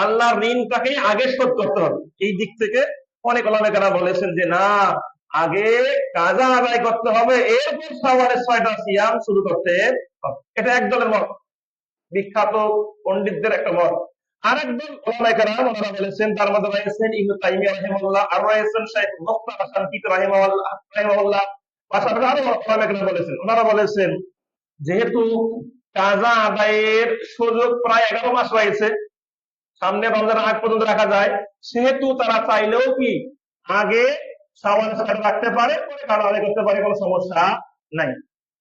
আল্লাহর ঋণটাকে আগে শোধ করতে হবে। এই দিক থেকে অনেক ওলামায়ে বলেছেন যে না, আগে কাজা আদায় করতে হবে, এরপর শাওয়ালের 6টা সিয়াম শুরু করতে হবে। এটা একদলের মত, বিখ্যাত পণ্ডিতদের একটা মত। আরেকদল ওলামায়ে কেরাম ওনারা বলেছেন, তার মধ্যে রয়েছেন ইবনে তাইমিয়া রাহিমাহুল্লাহ, আর রয়েছেন শাইখ মুক্তার হাসান কিত রাহিমাহুল্লাহ, পাশাপাশি আরো ওলামায়ে কেরাম বলেছেন। ওনারা বলেছেন যেহেতু কাজা আদায়ের সুযোগ প্রায় 11 মাস রয়েছে, সামনে রমজান আগ পর্যন্ত রাখা যায়, সেহেতু তারা চাইলেও কি আগে শাওয়াল রাখতে পারে, পরে কাজা আদায় করতে পারে, কোনো সমস্যা নাই।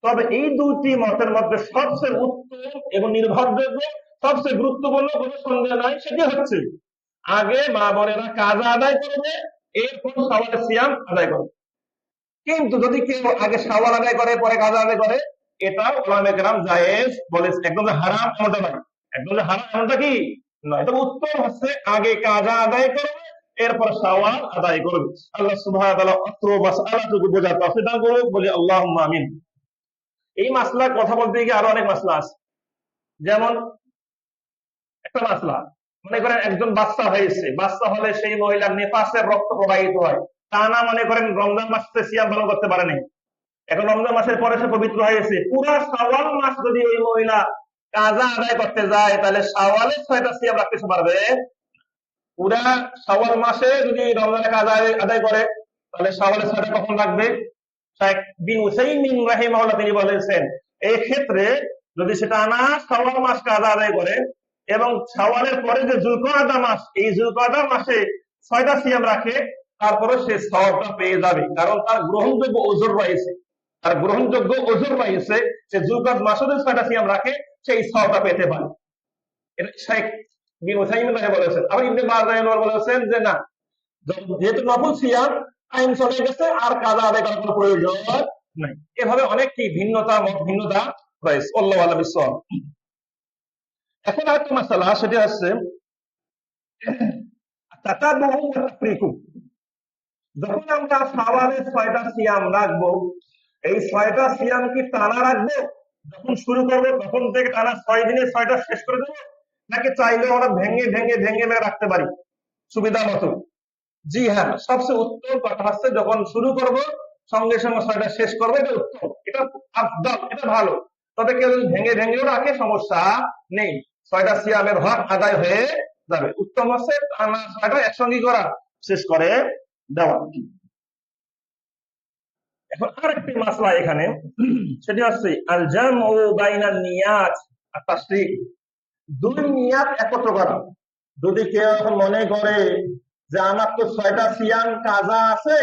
তবে এই দুটি মতের মধ্যে সবচেয়ে উত্তম এবং নির্ভরযোগ্য, সবচেয়ে গুরুত্বপূর্ণ কোনো সন্দেহ নাই, সেটি হচ্ছে আগে মা বোনেরা কাজা আদায় করবে, এরপর শাওয়ালের সিয়াম আদায় করবে। কিন্তু যদি কেউ আগে শাওয়াল আদায় করে পরে কাজা আদায় করে, এটা ওলামায়ে কেরাম জায়েজ বলেছে, একদম হারাম এমনটা নয়। একদম হারাম এমনটা কি নয়, তবে উত্তম হচ্ছে আগে কাজা আদায় করবে, এরপর শাওয়াল আদায় করবে। আল্লাহ সুবহানাহু ওয়া তাআলা অত্র মাসআলাটুকু বোঝার তৌফিক দান করুন, বলি আল্লাহুম্মা আমিন। এই মাসলার কথা বলতে গিয়ে আরো অনেক মাসলা আছে। যেমন একটা মাসলা, মনে করেন একজন বাচ্চা হয়েছে, বাচ্চা হলে সেই মহিলার নেফাসের রক্ত প্রবাহিত হয়, তা না মনে করেন রমজান মাসে সিয়াম পালন করতে পারে নাই, এখন রমজান মাসের পরে সে পবিত্র হয়েছে, পুরা শাওয়াল মাস যদি ওই মহিলা কাজা আদায় করতে যায়, তাহলে শাওয়ালের 6টা সিয়াম রাখতে পারবে? পুরা শাওয়াল মাসে যদি রমজানের কাজা আদায় করে, তাহলে শাওয়ালের 6টা কখন রাখবে? শাইখ বিন উসাইমিন রাহিমাহুল্লাহ তিনি বলেছেন এই ক্ষেত্রে যদি সেটা না শাওয়াল মাস কাজা আদায় করে এবং শাওয়ালের পরে যে যুলকাদা মাস, এই যুলকাদা মাসে 6টা সিয়াম রাখে, তারপরে সে সওয়াবটা পেয়ে যাবে, কারণ তার গ্রহণযোগ্য ওজর রয়েছে, তার গ্রহণযোগ্য ওজর রয়েছে, সে যুলকাদ মাসে যদি 6টা সিয়াম রাখে সেই সওয়াবটা পেতে পারে। এটা শাইখ বিন উসাইমিন বলেছেন। আবার ইবনে বাজ রাহিমাহুল্লাহ বলেছেন যে না, যেহেতু নফল সিয়াম টাইম চলে গেছে, আর কাজা আদায় করার কোনো প্রয়োজন নাই। এভাবে অনেক কি ভিন্নতা রয়েছে। আল্লাহু আ'লাম বিসওয়াব। এখন আরেকটা মাসআলা, সেটা হচ্ছে তাতাবুউ ওয়া তাফরিকু। যখন আমরা শাওয়ালের 6টা সিয়াম রাখবো, এই 6টা সিয়াম কি টানা রাখবো? যখন শুরু করবো তখন থেকে টানা 6 দিনে 6টা শেষ করে দেবো, নাকি চাইলেও আমরা ভেঙে ভেঙে ভেঙে রাখতে পারি সুবিধা মতো? জি হ্যাঁ, সবচেয়ে উত্তম কথা হচ্ছে যখন শুরু করব সঙ্গে সঙ্গে 6টা শেষ করবো, এটা উত্তম, এটা আফদল, এটা ভালো। তবে কেউ যদি ভেঙে ভেঙেও রাখে সমস্যা নেই, 6টা সিয়ামের হক আদায় হয়ে যাবে। উত্তম হচ্ছে টানা 6টা একসঙ্গে করা, শেষ করে দেওয়া। এখন আরেকটি মাসলা এখানে, সেটি হচ্ছে আল জামউ বাইনান নিয়াত ওয়াত তাশরিক। দুই নিয়াত একত্র করা। যদি কেউ মনে করে যে আমার তো 6টা সিয়াম কাজা আছে,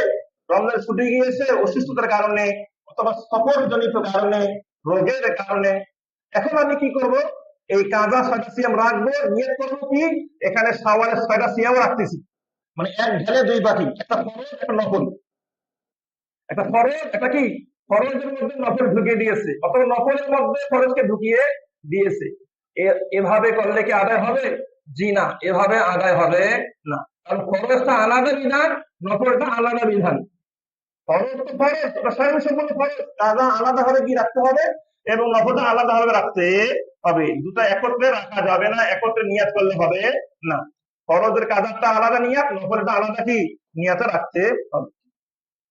রমজান ছুটি গিয়েছে অসুস্থতার কারণে অথবা সফরজনিত কারণে, রোগের কারণে, এখন আমি কি করব? এই কাজা 6টা সিয়াম রাখবো, নিয়ত করবো কি এখানে শাওয়ালের 6টা সিয়াম রাখতেছি, মানে এক ঢেলে দুই পাখি, একটা ফরজ একটা নফল, একটা ফরজ একটা কি ফরজের মধ্যে নফল ঢুকিয়ে দিয়েছে, অথবা নফলের মধ্যে ফরজকে ঢুকিয়ে দিয়েছে। এভাবে করলে কি আদায় হবে? জি না, এভাবে আদায় হবে না, কারণ ফরজটা আলাদা বিধান, নফলটা আলাদা বিধান। ফরজ তো ফরজ, ওটা স্বয়ংসম্পূর্ণ ফরজ, কাজা আলাদা ভাবে কি রাখতে হবে এবং নফলটা আলাদা ভাবে রাখতে হবে। দুটো একত্রে রাখা যাবে না, একত্রে নিয়াত করলে হবে না। ফরজের কাজাটা আলাদা নিয়াত, নফলটা আলাদা কি নিয়াতে রাখতে হবে।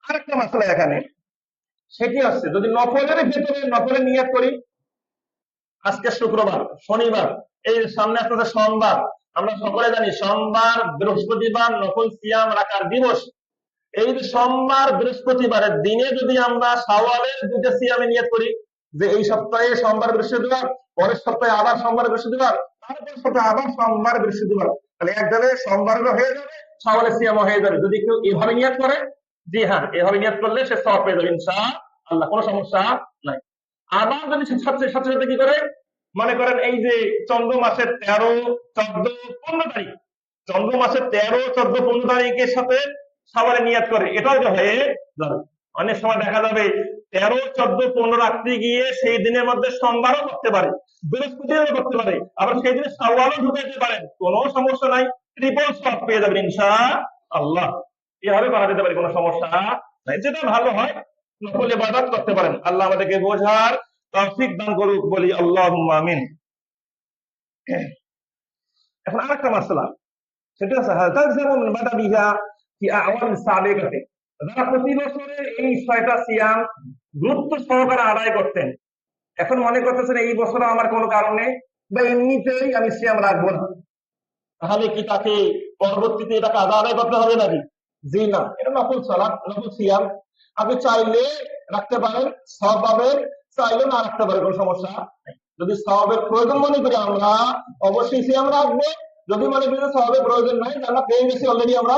আরেকটা মাসলা এখানে, সেটি হচ্ছে যদি নফলের ভেতরে নফলের নিয়াত করি, আজকে শুক্রবার, শনিবার, এই সামনে আসতেছে সোমবার, আমরা সকলে জানি সোমবার বৃহস্পতিবার নফল সিয়াম রাখার দিবস। এই যে সোমবার বৃহস্পতিবারের দিনে যদি আমরা শাওয়ালের 2টা সিয়ামে নিয়ত করি যে এই সপ্তাহে সোমবার বৃহস্পতিবার, পরের সপ্তাহে আবার সোমবার বৃহস্পতিবার, তারপর সপ্তাহে আবার সোমবার বৃহস্পতিবার, তাহলে এক জায়গায় সোমবারও হয়ে যাবে, শাওয়ালের সিয়ামও হয়ে যাবে। যদি কেউ এভাবে নিয়ত করে, জি হ্যাঁ, এভাবে নিয়ত করলে সে সওয়াব পেয়ে যাবে ইনশাআল্লাহ, কোনো সমস্যা নাই। আবার যদি সাথে সাথে কি করে, মনে করেন এই যে চন্দ্র মাসের 13, 14, 15 তারিখ, চন্দ্র মাসের 13, 14, 15 তারিখের সাথে সবারে নিয়াত করে, এটাও যে হয়ে যাবে। অনেক সময় দেখা যাবে 13, 14, 15 রাত্রি গিয়ে সেই দিনের মধ্যে সোমবারও করতে পারে, বৃহস্পতিবারও করতে পারে, আবার সেই দিনে শাওয়ালও ঢুকাইতে পারেন, কোনো সমস্যা নাই, ট্রিপল সব পেয়ে যাবেন ইনশাআল্লাহ। এভাবে করা যেতে পারে, কোনো সমস্যা নাই। যেটা ভালো হয় নফল ইবাদত করতে পারেন। আল্লাহ আমাদেরকে বোঝার তৌফিক দান করুক, বলি আল্লাহুম্মা আমিন। এখন আরেকটা মাসলা, সেটা হচ্ছে হাজার যেমন বাদা বিহা কি আওয়াল সাবেকাতে, যারা প্রতি বছরে এই 6টা সিয়াম গুরুত্ব সহকারে আদায় করতেন, এখন মনে করতেছেন এই বছর আমার কোনো কারণে বা এমনিতেই আমি সিয়াম রাখবো না, তাহলে কি তাকে পরবর্তীতে এটাকে আদায় করতে হবে নাকি? জি না, এটা নফল সালাত, নফল সিয়াম। আপনি চাইলে রাখতে পারেন, সওয়াব পাবেন, চাইলে না রাখতে পারেন, কোনো সমস্যা নাই। যদি সওয়াবের প্রয়োজন মনে করি আমরা অবশ্যই সিয়াম রাখবো। যদি মনে করি সওয়াবের প্রয়োজন নাই, জান্নাত পেয়ে গেছি অলরেডি, আমরা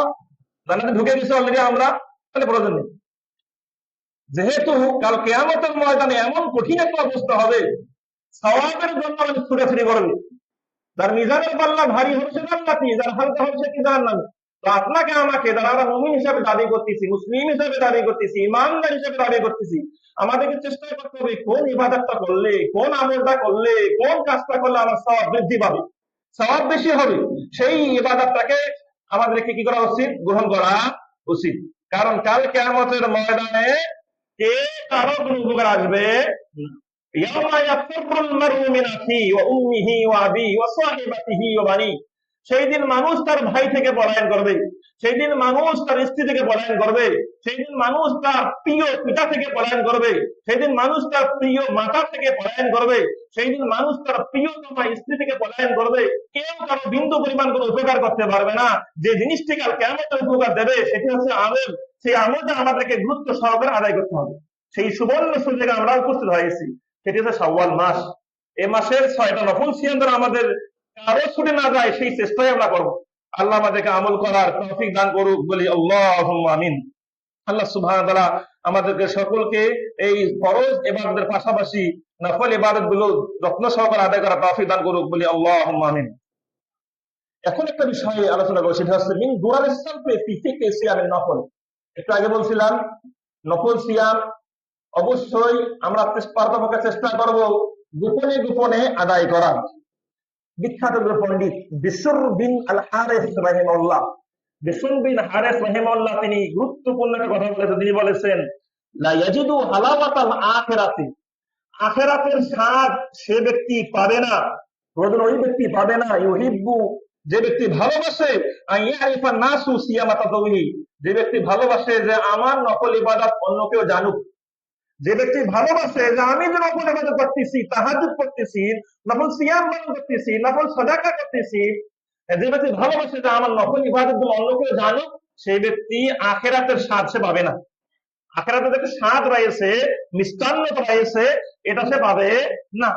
জান্নাতে ঢুকে গেছি অলরেডি আমরা, তাহলে প্রয়োজন নেই। যেহেতু কাল কিয়ামতের ময়দানে এমন কঠিন একটা অবস্থা হবে, সওয়াবের জন্য আমি ছুটাছুটি করবে, যার মিজানের পাল্লা ভারী হচ্ছে জান্নাতি, যার হালকা হচ্ছে কি জাহান্নামী। তো আপনাকে আমাকে যারা আমরা মুমিন হিসাবে দাবি করতেছি, মুসলিম হিসাবে দাবি করতেছি, ইমানদার হিসাবে দাবি করতেছি, আমাদেরকে চেষ্টা করতে হবে কোন ইবাদতটা করলে, কোন আমলটা করলে, কোন কাজটা করলে আমার সওয়াব বৃদ্ধি পাবে, সওয়াব বেশি হবে, সেই ইবাদতটাকে আমাদেরকে কি করা উচিত? গ্রহণ করা উচিত। কারণ কাল কিয়ামতের ময়দানে কে কারো কোনো উপকার আসবে না। ইয়াউমা ইয়াফিরুল মারউ মিন আখিহি ওয়া উম্মিহি ওয়া আবিহি ওয়া সাহিবাতিহি ওয়া বানি, সেই দিন মানুষ তার ভাই থেকে পলায়ন করবে, সেই দিন মানুষ তার স্ত্রী থেকে পলায়ন করবে, সেই দিন মানুষ তার প্রিয় পিতা থেকে পলায়ন করবে, সেই দিন মানুষ তার প্রিয় মাতা থেকে পলায়ন করবে, সেই দিন মানুষ তার প্রিয়তমা স্ত্রী থেকে পলায়ন করবে। কেউ কারো বিন্দু পরিমাণ কোনো উপকার করতে পারবে না। যে জিনিসটি কাল কিয়ামতের উপকার দেবে সেটি হচ্ছে আমল। সেই আমলটা আমাদেরকে গুরুত্ব সহকারে আদায় করতে হবে। সেই সুবর্ণ সুযোগে আমরা উপস্থিত হয়েছি, সেটি হচ্ছে শাওয়াল মাস। এই মাসের 6টা নফল সিয়াম দ্বারা আমাদের কারো ছুটে না যায়, সেই চেষ্টাই আমরা করবো। আল্লাহ আমাদেরকে আমল করার তৌফিক দান করুক, বলি আল্লাহুম্মা আমিন। আল্লাহ সুবহানাহু ওয়া তাআলা আমাদেরকে সকলকে এই ফরজ ইবাদতের পাশাপাশি নফল ইবাদত গুলো যত্ন সহকারে আদায় করার তৌফিক দান করুক, বলি আল্লাহুম্মা আমিন। এখন একটা বিষয়ে আলোচনা করব, সেটা হচ্ছে মিন দুরাল ইসলাম ফি ফিকহি সিয়ামের নফল। একটু আগে বলছিলাম নফল সিয়াম অবশ্যই আমরা পারতপক্ষে চেষ্টা করব গোপনে গোপনে আদায় করার। বিখ্যাত পণ্ডিত বিশর বিন আল হারিস রাহিমাহুল্লাহ, বিশর বিন হারিস রাহিমাহুল্লাহ তিনি গুরুত্বপূর্ণ একটা কথা বলেছেন। তিনি বলেছেন লা ইয়াজিদু হালাওয়াতাল আখিরাতি, আখিরাতের স্বাদ সে ব্যক্তি পাবে না, ওই ব্যক্তি পাবে না, ইউহিব্বু, যে ব্যক্তি ভালোবাসে, আইয়ারিফা নাসু সিয়ামা তাতাউহি, যে ব্যক্তি ভালোবাসে যে আমার নফল ইবাদত অন্য কেউ জানুক, যে ব্যক্তি ভালোবাসে যে আমি যে নফল ইবাদত করতেছি, তাহাজ্জুদ করতেছি, নফল সিয়াম পালন করতেছি, নফল সাদাকা করতেছি, যে ব্যক্তি ভালোবাসে যে আমার নফল ইবাদত গুলো অন্য কেউ জানুক, সেই ব্যক্তি আখিরাতের স্বাদ সে পাবে না। আখিরাতে যে স্বাদ রয়েছে, মিষ্টান্নতা রয়েছে, এটা সে পাবে না।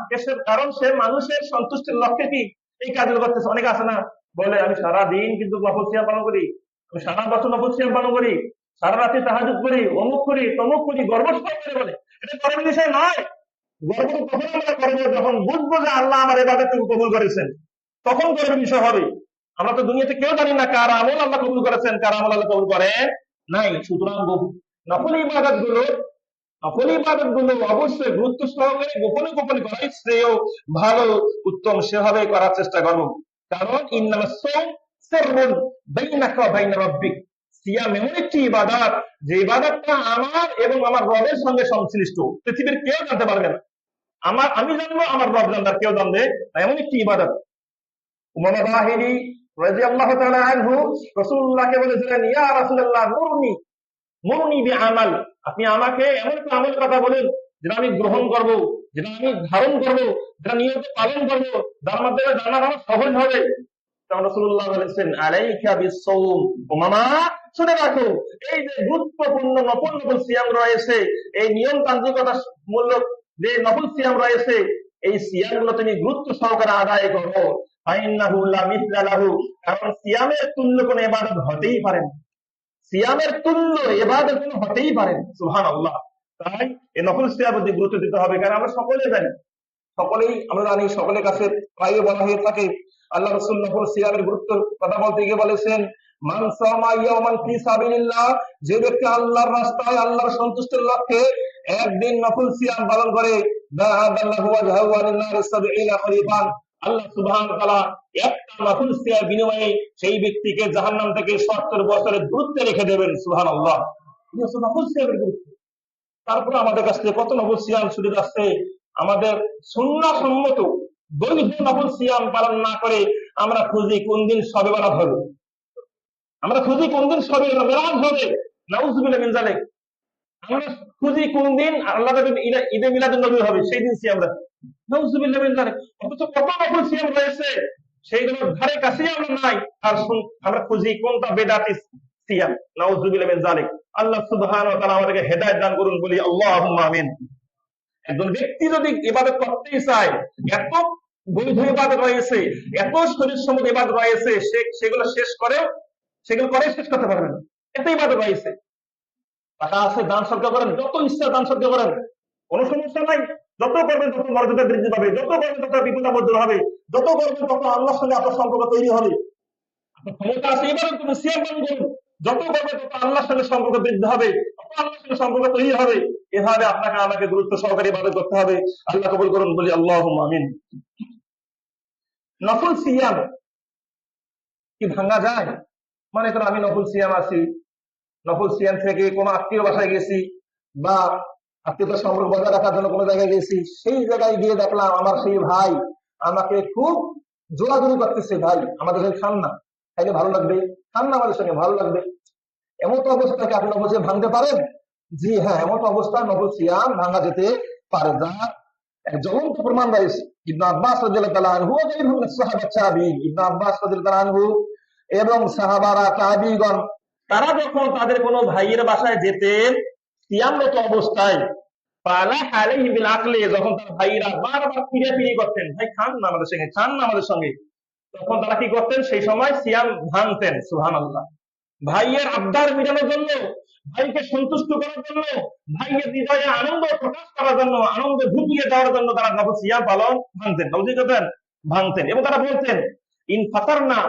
কারণ সে মানুষের সন্তুষ্টির লক্ষ্যে কি এই কাজগুলো করতেছে। অনেকে আছে না, বলে আমি সারা দিন কিন্তু নফল সিয়াম পালন করি, আমি সারা বছর নফল সিয়াম পালন করি, সারা রাতে তাহাজ্জুদ করি, অমুক করি, তমুক করি, গর্ব করে বলে। এটা গর্বের বিষয় নয়। গর্ব তখন আমরা করবো যখন বুঝবো যে আল্লাহ আমার ইবাদত কবুল করেছেন, তখন গর্বের বিষয় হবে। আমরা তো দুনিয়াতে কেউ জানি না কার আমল আল্লাহ কবুল করেছেন, কার আমল আল্লাহ কবুল করেন নাই। সুতরাং নফল ইবাদত গুলো অবশ্যই গুরুত্ব সহকারে গোপনে গোপনে করাই শ্রেয়, ভালো, উত্তম, সেভাবে করার চেষ্টা করবো। কারণ ইন্নামাস সাওম সিররুন বাইনাকা ওয়া বাইনা রাব্বিক, সিয়াম এমন একটি ইবাদত যে ইবাদতটা আমার এবং আমার রবের সঙ্গে সংশ্লিষ্ট, পৃথিবীর কেউ জানতে পারবে না। আমি জানবো, আমার রব জানবে, কেউ জানবে এমন একটি ইবাদত। উমামা বাহিনী রাদিয়াল্লাহু তাআলা আনহু রাসূলুল্লাহকে বলেছিলেন, ইয়া রাসূলুল্লাহ মুরনি বিআমাল, আপনি আমাকে এমন একটা আমলের কথা বলেন যেটা আমি গ্রহণ করব, যেটা আমি ধারণ করব, যেটা নিয়মিত পালন করব, যার মাধ্যমে জানা আমার সহজ হবে। তখন রাসূলুল্লাহ বলেছেন, আলাইকা বিস-সাওম, উমামা শুনে রাখো, এই যে গুরুত্বপূর্ণ নফল সিয়াম রয়েছে, এই নিয়ম তান্ত্রিকতা মূলক যে নফল সিয়াম রয়েছে, এই সিয়াম গুলো তুমি গুরুত্ব সহকারে আদায় করো। ফাইন্নাহু লা মিসলা লাহু, কারণ সিয়ামের তুল্য কোনো ইবাদত হতেই পারে না, সিয়ামের তুল্য ইবাদত কোনো হতেই পারে না। সুবহানাল্লাহ। তাই এই নফল সিয়ামের প্রতি গুরুত্ব দিতে হবে। কারণ আমরা সকলেই জানি, আমরা জানি সকলের কাছে প্রায় বলা হয়ে থাকে আল্লাহ রাসূল নফল সিয়ামের গুরুত্ব কথা বলতে গিয়ে বলেছেন, মান সামা ইয়াওমান ফি সাবিলিল্লাহ, যে ব্যক্তি আল্লাহর রাস্তায় আল্লাহর সন্তুষ্টির লক্ষ্যে একদিন নফল সিয়াম পালন করে, দাআল্লাহু ওয়াজহাহু আনিন নার ৭০ খরিফান, আল্লাহ সুবহানাহু ওয়া তাআলা একটা নফল সিয়ামের বিনিময়ে সেই ব্যক্তিকে জাহান্নাম থেকে ৭০ বছরের দূরত্বে রেখে দেবেন। সুবহানাল্লাহ। এই হচ্ছে নফল সিয়ামের গুরুত্ব। তারপরে আমাদের কাছ থেকে কত নফল সিয়াম ছুটে যাচ্ছে, আমাদের সুন্নাহ সম্মত বৈধ নফল সিয়াম পালন না করে আমরা খুঁজি কোন দিন শবে বরাত হবে, আমরা খুঁজি কোন দিন শবে মেরাজ হবে, নাউযুবিল্লাহ মিন যালিক। আমরা খুঁজি কোন দিন আল্লাহ ঈদে মিলাদুন নবী হবে, সেই দিন সিয়াম রাখি, নাউযুবিল্লাহ মিন যালিক। অথচ কত নফল সিয়াম রয়েছে সেইগুলোর ধারে কাছেই আমরা নাই। আর আমরা খুঁজি কোনটা বেদাতি সিয়াম, নাউযুবিল্লাহ মিন যালিক। আল্লাহ সুবহানাহু ওয়া তাআলা আমাদেরকে হেদায়েত দান করুন, বলি আল্লাহুম্মা আমিন। একজন ব্যক্তি যদি ইবাদত করতেই চায়, এত বৈধ ইবাদত রয়েছে, এত শরীর সম্মত ইবাদত রয়েছে, সেগুলো শেষ করতে পারবে না, এত ইবাদত রয়েছে। টাকা আছে, দান সদকা করেন, যত ইচ্ছা দান সদকা করেন, কোনো সমস্যা নাই। যত করবেন তত মর্যাদা বৃদ্ধি পাবে, যত করবেন তত বিপদ আপদ হবে, যত করবেন তত আল্লাহর সঙ্গে আপনার সম্পর্ক তৈরি হবে। আপনার ক্ষমতা আছে, ইবাদত করুন, সিয়াম পালন করুন, যত করবেন তত আল্লাহর সঙ্গে সম্পর্ক বৃদ্ধি হবে, তত আল্লাহর সঙ্গে সম্পর্ক তৈরি হবে। এভাবে আপনাকে আমাকে গুরুত্ব সহকারে ইবাদত করতে হবে। আল্লাহ কবুল করুন, বলি আল্লাহুম্মা আমিন। নফল সিয়াম কি ভাঙা যায়? মনে করো আমি নফল সিয়াম আছি, নফল সিয়াম থেকে কোনো আত্মীয় বাসায় গেছি বা আত্মীয়তার সম্পর্ক বজায় রাখার জন্য কোনো জায়গায় গেছি, সেই জায়গায় গিয়ে দেখলাম আমার সেই ভাই আমাকে খুব জোরাজুরি করতেছে, ভাই আমাদের সঙ্গে খান না, খাইলে ভালো লাগবে, খান না আমাদের সঙ্গে ভালো লাগবে। এমন তো অবস্থাকে আপনি নফল সিয়াম ভাঙতে পারেন? জি হ্যাঁ, এমন তো অবস্থা নফল সিয়াম ভাঙা যেতে পারে। যার এক জ্বলন্ত প্রমাণ রয়েছে। ইবনে আব্বাস রাদিয়াল্লাহু তাআলা আনহু ওয়া গায়রুহু মিনাস সাহাবা তাবিঈন, ইবনে আব্বাস রাদিয়াল্লাহু তাআলা আনহু এবং সাহাবারা তাবিঈগণ, তারা যখন তাদের কোনো ভাইয়ের বাসায় যেতেন সিয়ামরত অবস্থায়, পালা আলাইহি বিল আকলি, যখন তার ভাইরা বারবার ফিরে করতেন, ভাই খান না আমাদের সঙ্গে, খান না আমাদের সঙ্গে, তখন তারা কি করতেন? সেই সময় সিয়াম ভাঙতেন। সুবহানাল্লাহ। ভাইয়ের আবদার মেটানোর জন্য, ভাইকে সন্তুষ্ট করার জন্য, ভাইয়ের হৃদয়ে আনন্দ প্রকাশ করার জন্য, আনন্দ ঢুকিয়ে দেওয়ার জন্য তারা নফল সিয়াম পালন ভাঙতেন, ভাঙতেন। এবং তারা বলতেন, ইন ফাতারনা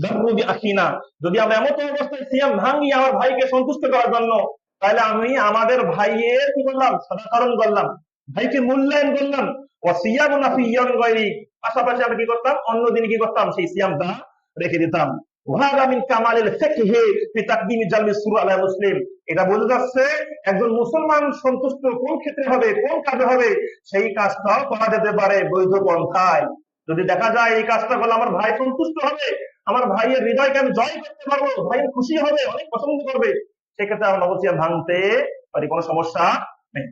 দাররুবি আখিনা, যদি আমরা এমন অবস্থায় সিয়াম ভাঙি আমার ভাইকে সন্তুষ্ট করার জন্য, তাহলে আমি আমাদের ভাইয়ের কি করলাম? সদাচরণ করলাম, ভাইকে মূল্যায়ন করলাম। ওয়া সিয়ামুনা ফি ইয়াউমিন গায়রি, পাশাপাশি আমরা কি করতাম? অন্য দিনে কি করতাম? সেই সিয়ামটা রেখে দিতাম। ওয়াহাদা মিন কামালিল ফিকহি ফি তাকদিমি জালবি সুরুর আলা মুসলিম। এটা বোঝা যাচ্ছে একজন মুসলমান সন্তুষ্ট কোন ক্ষেত্রে হবে, কোন কাজে হবে, সেই কাজটাও করা যেতে পারে বৈধ পন্থায়। যদি দেখা যায় এই কাজটা করলে আমার ভাই সন্তুষ্ট হবে, আমার ভাইয়ের হৃদয়কে আমি জয় করতে পারবো, ভাই খুশি হবে, অনেক পছন্দ করবে, সেক্ষেত্রে আমরা নফল সিয়াম ভাঙতে পারি, কোনো সমস্যা নেই।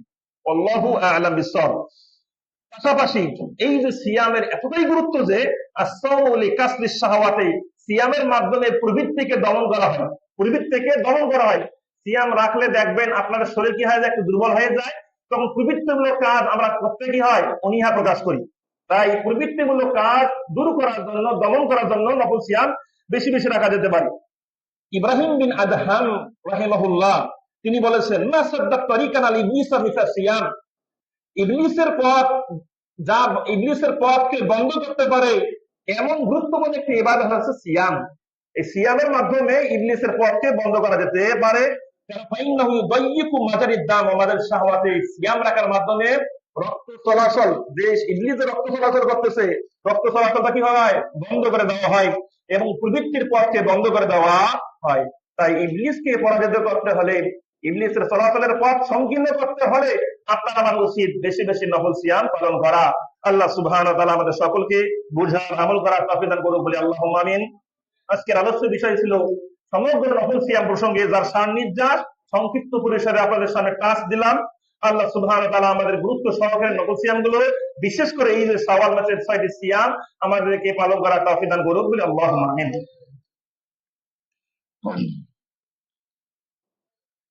আল্লাহু আ'লাম বিস-সাওয়াব। পাশাপাশি এই যে সিয়ামের এতটাই গুরুত্ব যে as-সাওমু লিকাসরিশ শাহাওয়াতি, সিয়ামের মাধ্যমে প্রবৃত্তিকে দমন করা হয়, সিয়াম রাখলে দেখবেন আপনাদের শরীর কি হয়, একটু দুর্বল হয়ে যায়, তখন প্রবৃত্তিমূলক কাজ আমরা করতে কি হয়, অনীহা প্রকাশ করি। তাই প্রবৃত্তিমূলক কাজ দূর করার জন্য, দমন করার জন্য নফল সিয়াম বেশি বেশি রাখা যেতে পারে। ইব্রাহিম বিন আদহাম রাহিমাহুল্লাহ তিনি বলেছেন, মা সাদ্দাত তারিকান আল ইবলিস মিসা সিয়াম, ইবলিসের পথ, যা ইবলিসের পথকে বন্ধ করতে পারে এমন গুরুত্বপূর্ণ একটি ইবাদত হচ্ছে সিয়াম। এই সিয়ামের মাধ্যমে ইবলিসের পথকে বন্ধ করা যেতে পারে। সিয়াম রাখার মাধ্যমে রক্ত চলাচল, যে ইবলিসের রক্ত চলাচল করতেছে, রক্ত চলাচলটা কি হয়? বন্ধ করে দেওয়া হয় এবং প্রবৃত্তির পথকে বন্ধ করে দেওয়া হয়। তাই ইবলিসকে পরাজিত করতে হলে, ইবলিসের চলাচলের পথ সংকীর্ণ করতে হলে আপনার আমার উচিত বেশি বেশি নফল সিয়াম পালন করা। আল্লাহ সুবহানাহু ওয়া তাআলা আমাদের সকলকে বুঝার, আমল করার তৌফিক দান করুন, বলি আল্লাহুম্মা আমিন। আজকের আলোচ্য বিষয় ছিল সমগ্র নফল সিয়াম প্রসঙ্গে, যার সারনির্যাস সংক্ষিপ্ত পরিসরে আপনাদের সামনে টাচ দিলাম। আল্লাহ সুবহানাহু ওয়া তাআলা আমাদের গুরুত্ব সহকারে নফল সিয়াম গুলো, বিশেষ করে এই যে শাওয়াল মাসের 6টি সিয়াম আমাদেরকে পালন করার তৌফিক দান করুন, বলি আল্লাহুম্মা আমিন।